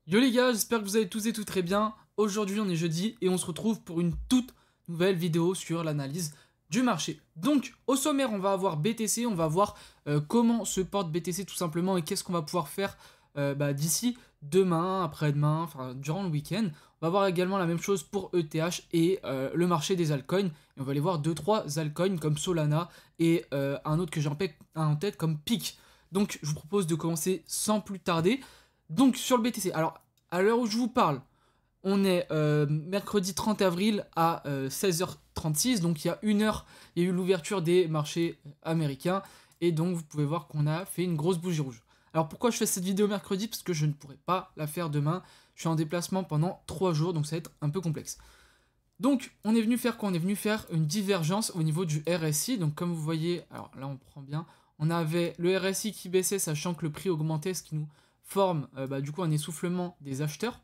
Yo les gars, j'espère que vous allez tous et toutes très bien. Aujourd'hui on est jeudi et on se retrouve pour une toute nouvelle vidéo sur l'analyse du marché. Donc au sommaire on va avoir BTC, on va voir comment se porte BTC tout simplement et qu'est-ce qu'on va pouvoir faire d'ici demain, après-demain, enfin durant le week-end. On va voir également la même chose pour ETH et le marché des altcoins. Et on va aller voir 2-3 altcoins comme Solana et un autre que j'ai en tête comme Peak. Donc je vous propose de commencer sans plus tarder. Donc sur le BTC, alors à l'heure où je vous parle, on est mercredi 30 avril à 16h36, donc il y a une heure, il y a eu l'ouverture des marchés américains, et donc vous pouvez voir qu'on a fait une grosse bougie rouge. Alors pourquoi je fais cette vidéo mercredi? Parce que je ne pourrai pas la faire demain, je suis en déplacement pendant 3 jours, donc ça va être un peu complexe. Donc on est venu faire quoi? On est venu faire une divergence au niveau du RSI, donc comme vous voyez, alors là on prend bien, on avait le RSI qui baissait sachant que le prix augmentait, ce qui nous forme du coup un essoufflement des acheteurs.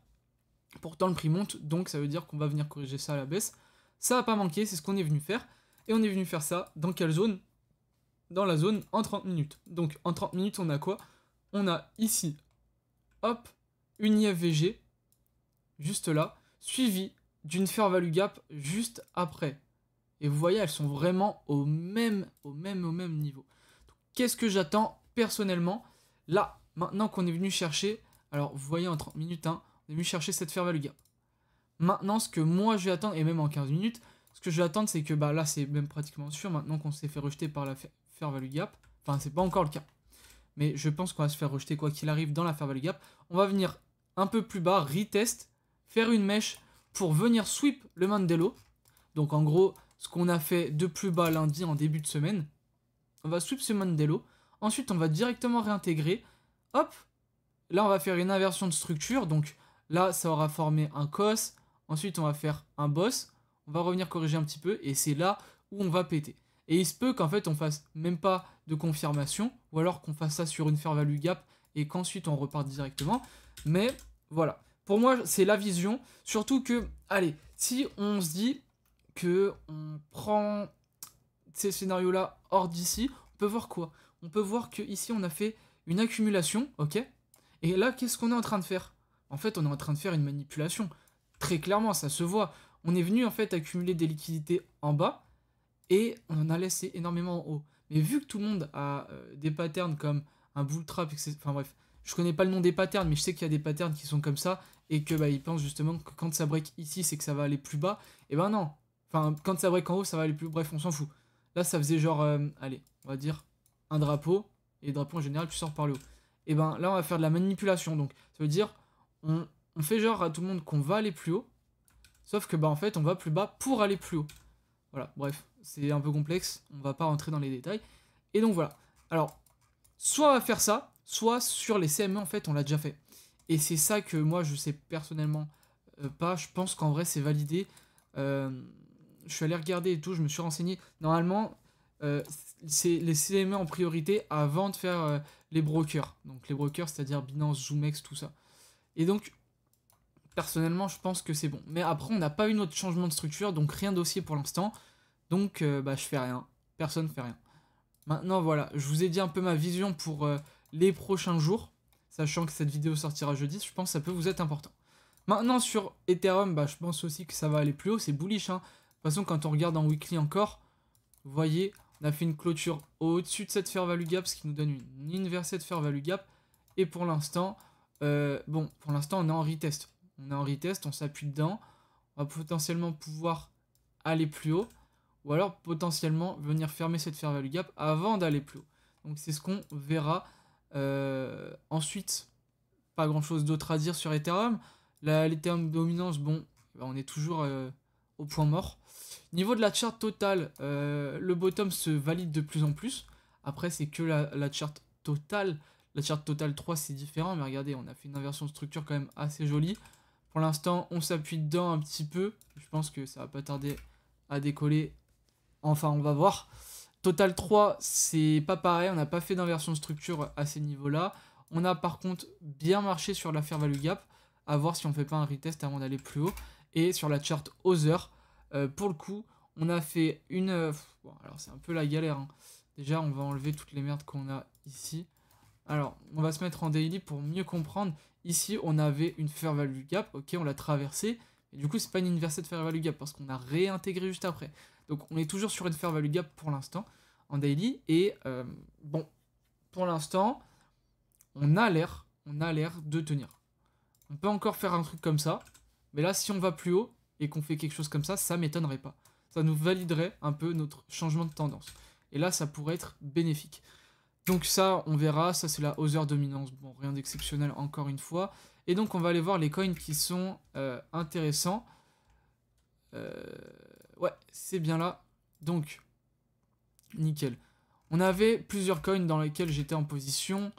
Pourtant le prix monte, donc ça veut dire qu'on va venir corriger ça à la baisse. Ça n'a pas manqué, c'est ce qu'on est venu faire. Et on est venu faire ça dans quelle zone? Dans la zone en 30 minutes. Donc en 30 minutes on a quoi? On a ici, hop, une IFVG, juste là, suivi d'une fair value gap juste après. Et vous voyez, elles sont vraiment au même niveau. Qu'est-ce que j'attends personnellement? Là, maintenant qu'on est venu chercher, alors vous voyez en 30 minutes, hein, on est venu chercher cette fair value gap. Maintenant, ce que moi je vais attendre, et même en 15 minutes, ce que je vais attendre, c'est que là, c'est même pratiquement sûr, maintenant qu'on s'est fait rejeter par la fair value gap, enfin, c'est pas encore le cas, mais je pense qu'on va se faire rejeter quoi qu'il arrive dans la fair value gap. On va venir un peu plus bas, retest, faire une mèche pour venir sweep le Mandelo. Donc en gros, ce qu'on a fait de plus bas lundi en début de semaine, on va sweep ce Mandelo. Ensuite, on va directement réintégrer. Hop, là, on va faire une inversion de structure. Donc là, ça aura formé un cos. Ensuite, on va faire un boss. On va revenir corriger un petit peu. Et c'est là où on va péter. Et il se peut qu'en fait, on fasse même pas de confirmation. Ou alors qu'on fasse ça sur une fair value gap. Et qu'ensuite, on reparte directement. Mais voilà. Pour moi, c'est la vision. Surtout que, allez, si on se dit que on prend ces scénarios-là hors d'ici, on peut voir quoi? On peut voir que ici on a fait une accumulation, ok? Et là, qu'est-ce qu'on est en train de faire? En fait, on est en train de faire une manipulation. Très clairement, ça se voit. On est venu en fait accumuler des liquidités en bas et on en a laissé énormément en haut. Mais vu que tout le monde a des patterns comme un bull trap, etc. Enfin bref, je connais pas le nom des patterns, mais je sais qu'il y a des patterns qui sont comme ça et que ils pensent justement que quand ça break ici, c'est que ça va aller plus bas. Et ben non. Enfin, quand ça break en haut, ça va aller plus. Bref, on s'en fout. Là, ça faisait genre, allez, on va dire un drapeau. Et le drapeau en général, tu sors par le haut. Et ben là, on va faire de la manipulation. Donc, ça veut dire, on fait genre à tout le monde qu'on va aller plus haut. Sauf que en fait, on va plus bas pour aller plus haut. Voilà, bref, c'est un peu complexe. On va pas rentrer dans les détails. Et donc voilà. Alors, soit on va faire ça, soit sur les CME, en fait, on l'a déjà fait. Et c'est ça que moi, je sais personnellement pas. Je pense qu'en vrai, c'est validé. Je suis allé regarder et tout, je me suis renseigné. Normalement, c'est les CME en priorité avant de faire les brokers. Donc les brokers, c'est-à-dire Binance, Zoomex, tout ça. Et donc, personnellement, je pense que c'est bon. Mais après, on n'a pas eu notre changement de structure, donc rien dossier pour l'instant. Donc, je fais rien. Personne ne fait rien. Maintenant, voilà, je vous ai dit un peu ma vision pour les prochains jours. Sachant que cette vidéo sortira jeudi, je pense que ça peut vous être important. Maintenant, sur Ethereum, je pense aussi que ça va aller plus haut. C'est bullish, hein. De toute façon, quand on regarde en weekly encore, vous voyez, on a fait une clôture au-dessus de cette fair value gap, ce qui nous donne une inversée de fair value gap. Et pour l'instant, pour l'instant, on est en retest. On est en retest, on s'appuie dedans. On va potentiellement pouvoir aller plus haut. Ou alors potentiellement venir fermer cette fair value gap avant d'aller plus haut. Donc c'est ce qu'on verra. Ensuite, pas grand chose d'autre à dire sur Ethereum. L'Ethereum dominance, on est toujours au point mort. Niveau de la chart totale, le bottom se valide de plus en plus. Après, c'est que la chart totale. La chart totale 3, c'est différent. Mais regardez, on a fait une inversion de structure quand même assez jolie. Pour l'instant, on s'appuie dedans un petit peu. Je pense que ça va pas tarder à décoller. Enfin, on va voir. Total 3, c'est pas pareil. On n'a pas fait d'inversion de structure à ces niveaux-là. On a par contre bien marché sur la fair value gap. À voir si on fait pas un retest avant d'aller plus haut. Et sur la chart Other, pour le coup, on a fait une... bon, alors c'est un peu la galère, hein. Déjà, on va enlever toutes les merdes qu'on a ici. Alors, on va se mettre en daily pour mieux comprendre. Ici, on avait une fair value gap, ok, on l'a traversée. Et du coup, c'est pas une inversée de fair value gap parce qu'on a réintégré juste après. Donc, on est toujours sur une fair value gap pour l'instant en daily. Et bon, pour l'instant, on a l'air de tenir. On peut encore faire un truc comme ça. Mais là, si on va plus haut et qu'on fait quelque chose comme ça m'étonnerait pas. Ça nous validerait un peu notre changement de tendance. Et là, ça pourrait être bénéfique. Donc ça, on verra. Ça, c'est la Other Dominance. Bon, rien d'exceptionnel encore une fois. Et donc, on va aller voir les coins qui sont intéressants. Ouais, c'est bien là. Donc, nickel. On avait plusieurs coins dans lesquels j'étais en position.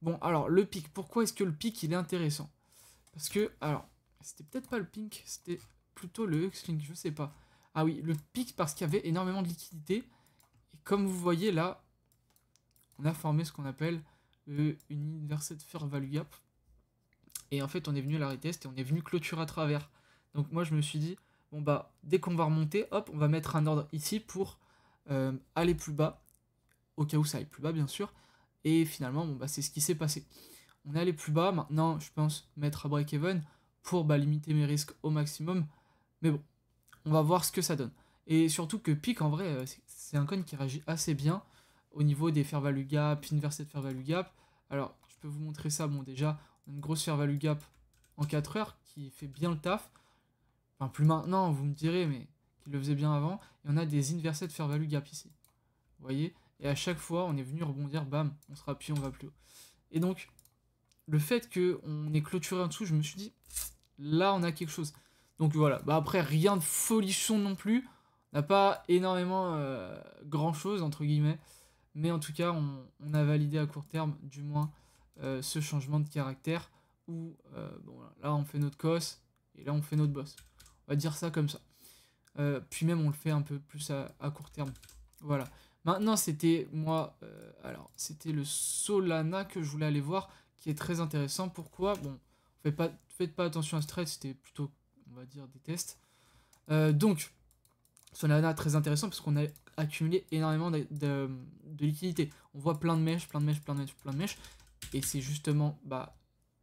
Bon, alors, le pic. Pourquoi est-ce que le pic, il est intéressant? Parce que, alors, c'était peut-être pas le pink, c'était plutôt le Huxlink, je sais pas. Ah oui, le pic parce qu'il y avait énormément de liquidité. Et comme vous voyez là, on a formé ce qu'on appelle une inversed fair value gap. Et en fait, on est venu à la retest et on est venu clôturer à travers. Donc moi, je me suis dit, bon bah, dès qu'on va remonter, hop, on va mettre un ordre ici pour aller plus bas. Au cas où ça aille plus bas, bien sûr. Et finalement, bon bah, c'est ce qui s'est passé. On est allé plus bas, maintenant, je pense mettre à break-even pour limiter mes risques au maximum. Mais bon, on va voir ce que ça donne. Et surtout que PIC, en vrai, c'est un coin qui réagit assez bien au niveau des fair value gap, inversed fair value gap. Alors, je peux vous montrer ça. Bon, déjà, on a une grosse fair value gap en 4 heures qui fait bien le taf. Enfin, plus maintenant, vous me direz, mais qui le faisait bien avant. Et on a des inversed fair value gap ici. Vous voyez? Et à chaque fois, on est venu rebondir, bam, on se rappuie, on va plus haut. Et donc, le fait qu'on ait clôturé en dessous, je me suis dit, là, on a quelque chose. Donc voilà, bah après, rien de folichon non plus. On n'a pas énormément grand-chose, entre guillemets. Mais en tout cas, on a validé à court terme, du moins, ce changement de caractère. Où, bon, là, on fait notre cos, et là, on fait notre boss. On va dire ça comme ça. Puis même, on le fait un peu plus à court terme. Voilà. Maintenant, c'était moi... alors, c'était le Solana que je voulais aller voir, qui est très intéressant. Pourquoi? Bon, faites pas attention à ce trade, c'était plutôt, on va dire, des tests. Donc, Solana, très intéressant, parce qu'on a accumulé énormément de liquidités. On voit plein de mèches, plein de mèches, plein de mèches, plein de mèches. Et c'est justement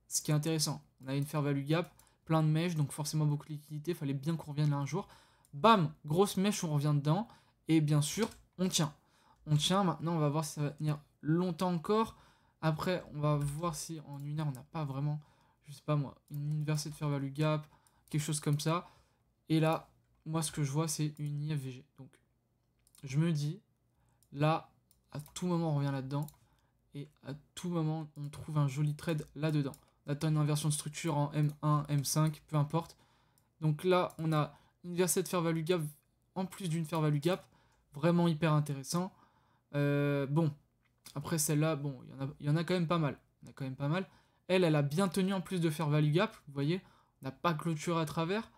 ce qui est intéressant. On a une fair value gap, plein de mèches, donc forcément beaucoup de liquidités. Il fallait bien qu'on revienne là un jour. Bam, grosse mèche, on revient dedans. Et bien sûr, on tient. On tient, maintenant on va voir si ça va tenir longtemps encore. Après, on va voir si en une heure on n'a pas vraiment, je sais pas moi, une inversée de fair value gap, quelque chose comme ça. Et là, moi ce que je vois c'est une IFVG. Donc, je me dis, là, à tout moment on revient là-dedans. Et à tout moment on trouve un joli trade là-dedans. On attend une inversion de structure en M1, M5, peu importe. Donc là, on a une inversée de fair value gap en plus d'une fair value gap. Vraiment hyper intéressant. Bon, après celle-là, bon, il y en a quand même pas mal. Elle a bien tenu en plus de fair value gap. Vous voyez, on n'a pas clôturé à travers.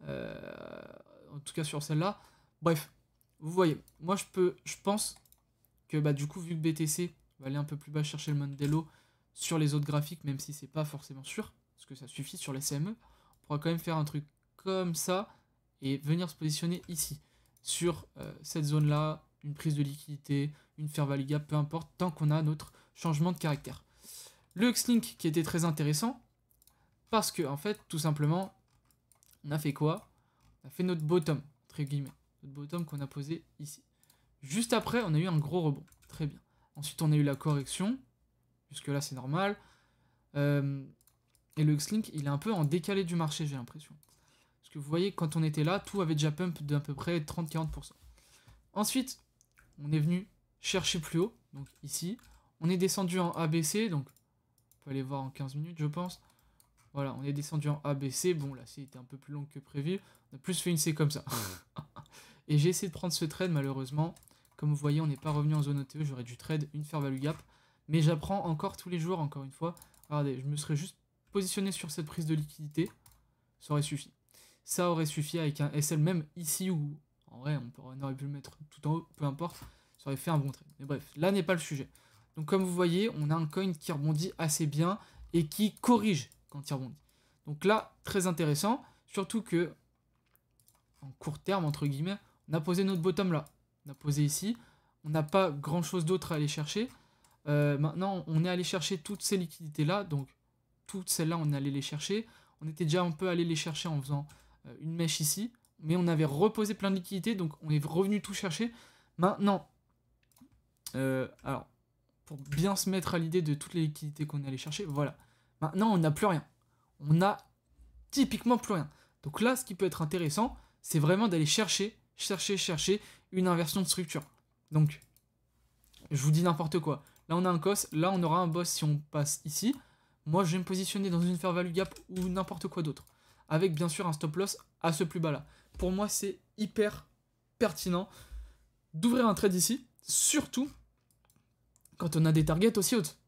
En tout cas sur celle-là. Bref, vous voyez, moi je pense que du coup, vu que BTC va aller un peu plus bas chercher le Mondello sur les autres graphiques, même si c'est pas forcément sûr, parce que ça suffit sur les CME, on pourra quand même faire un truc comme ça et venir se positionner ici, sur cette zone-là, une prise de liquidité, une fair value gap, peu importe, tant qu'on a notre changement de caractère. Le Huxlink qui était très intéressant, parce que, en fait, tout simplement, on a fait quoi? On a fait notre bottom, entre guillemets, notre bottom qu'on a posé ici. Juste après, on a eu un gros rebond, très bien. Ensuite, on a eu la correction, jusque-là, c'est normal. Et le Huxlink, il est un peu en décalé du marché, j'ai l'impression. Parce que vous voyez, quand on était là, tout avait déjà pump d'à peu près 30-40%. Ensuite, on est venu chercher plus haut, donc ici. On est descendu en ABC, donc on peut aller voir en 15 minutes, je pense. Voilà, on est descendu en ABC. Bon, là, c'était un peu plus long que prévu. On a plus fait une C comme ça. Et j'ai essayé de prendre ce trade, malheureusement. Comme vous voyez, on n'est pas revenu en zone OTE. J'aurais dû trade une fair value gap. Mais j'apprends encore tous les jours, encore une fois. Regardez, je me serais juste positionné sur cette prise de liquidité. Ça aurait suffi. Ça aurait suffi avec un SL, même ici, où en vrai, on aurait pu le mettre tout en haut, peu importe. Ça aurait fait un bon trade. Mais bref, là n'est pas le sujet. Donc comme vous voyez, on a un coin qui rebondit assez bien et qui corrige quand il rebondit. Donc là, très intéressant. Surtout que, en court terme, entre guillemets, on a posé notre bottom là. On a posé ici. On n'a pas grand chose d'autre à aller chercher. Maintenant, on est allé chercher toutes ces liquidités là. Donc, toutes celles-là, on allait les chercher. On était déjà un peu allé les chercher en faisant une mèche ici. Mais on avait reposé plein de liquidités, donc on est revenu tout chercher. Maintenant, alors, pour bien se mettre à l'idée de toutes les liquidités qu'on allait chercher, voilà. Maintenant, on n'a plus rien. On n'a typiquement plus rien. Donc là, ce qui peut être intéressant, c'est vraiment d'aller chercher une inversion de structure. Donc, je vous dis n'importe quoi. Là, on a un cos, là, on aura un boss si on passe ici. Moi, je vais me positionner dans une fair value gap ou n'importe quoi d'autre. Avec, bien sûr, un stop loss à ce plus bas là. Pour moi, c'est hyper pertinent d'ouvrir un trade ici, surtout quand on a des targets aussi hautes.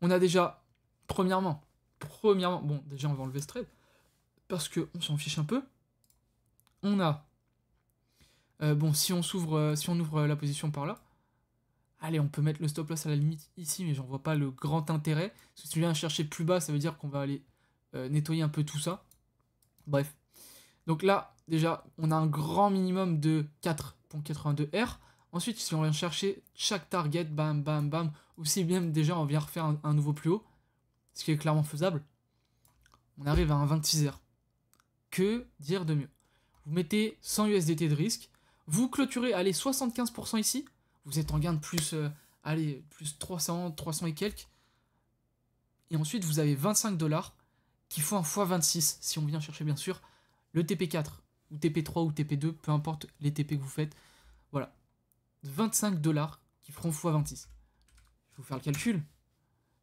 On a déjà, premièrement, bon, déjà, on va enlever ce trade, parce qu'on s'en fiche un peu. On a, bon, si on ouvre la position par là, allez, on peut mettre le stop loss à la limite ici, mais j'en vois pas le grand intérêt. Parce que si tu viens chercher plus bas, ça veut dire qu'on va aller nettoyer un peu tout ça. Bref. Donc là, déjà, on a un grand minimum de 4.82 R. Ensuite, si on vient chercher chaque target, bam, bam, bam, ou si bien déjà on vient refaire un nouveau plus haut, ce qui est clairement faisable, on arrive à un 26 R. Que dire de mieux? Vous mettez 100 USDT de risque, vous clôturez, allez, 75% ici, vous êtes en gain de plus, allez, plus 300 et quelques, et ensuite vous avez 25 $ qui font un x26, si on vient chercher bien sûr le TP4, ou TP3 ou TP2, peu importe les TP que vous faites, voilà, 25 $ qui feront x26. Je vais vous faire le calcul,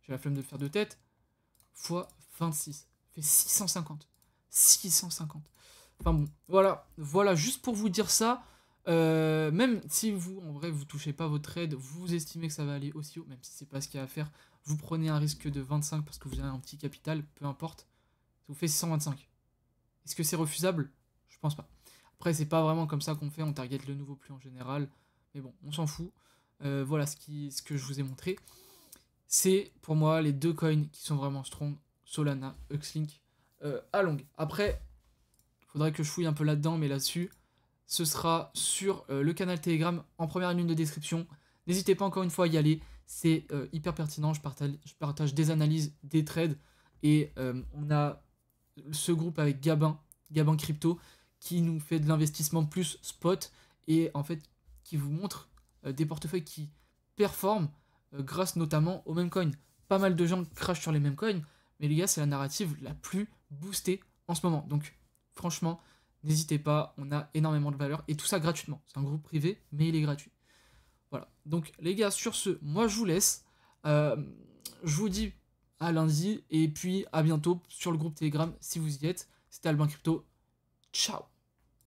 j'ai la flemme de le faire de tête, x26, fait 650. 650. Enfin bon, voilà, juste pour vous dire ça, même si vous, en vrai, vous touchez pas votre trade, vous estimez que ça va aller aussi haut, même si c'est pas ce qu'il y a à faire, vous prenez un risque de 25 parce que vous avez un petit capital, peu importe, ça vous fait 625. Est-ce que c'est refusable? Je pense pas. Après, c'est pas vraiment comme ça qu'on fait, on target le nouveau plus en général, mais bon, on s'en fout. Voilà ce que je vous ai montré. C'est pour moi les deux coins qui sont vraiment strong, Solana, Uxlink, à longue. Après, il faudrait que je fouille un peu là-dedans, mais là-dessus, ce sera sur le canal Telegram en première ligne de description. N'hésitez pas encore une fois à y aller, c'est hyper pertinent, je partage des analyses, des trades, et on a ce groupe avec Gabin Crypto, qui nous fait de l'investissement plus spot, et en fait, qui vous montre des portefeuilles qui performent grâce notamment aux mêmes coins. Pas mal de gens crachent sur les mêmes coins, mais les gars, c'est la narrative la plus boostée en ce moment. Donc, franchement, n'hésitez pas, on a énormément de valeur, et tout ça gratuitement. C'est un groupe privé, mais il est gratuit. Voilà. Donc, les gars, sur ce, moi, je vous laisse. Je vous dis à lundi, et puis à bientôt sur le groupe Telegram si vous y êtes. C'était Albin Crypto. Ciao!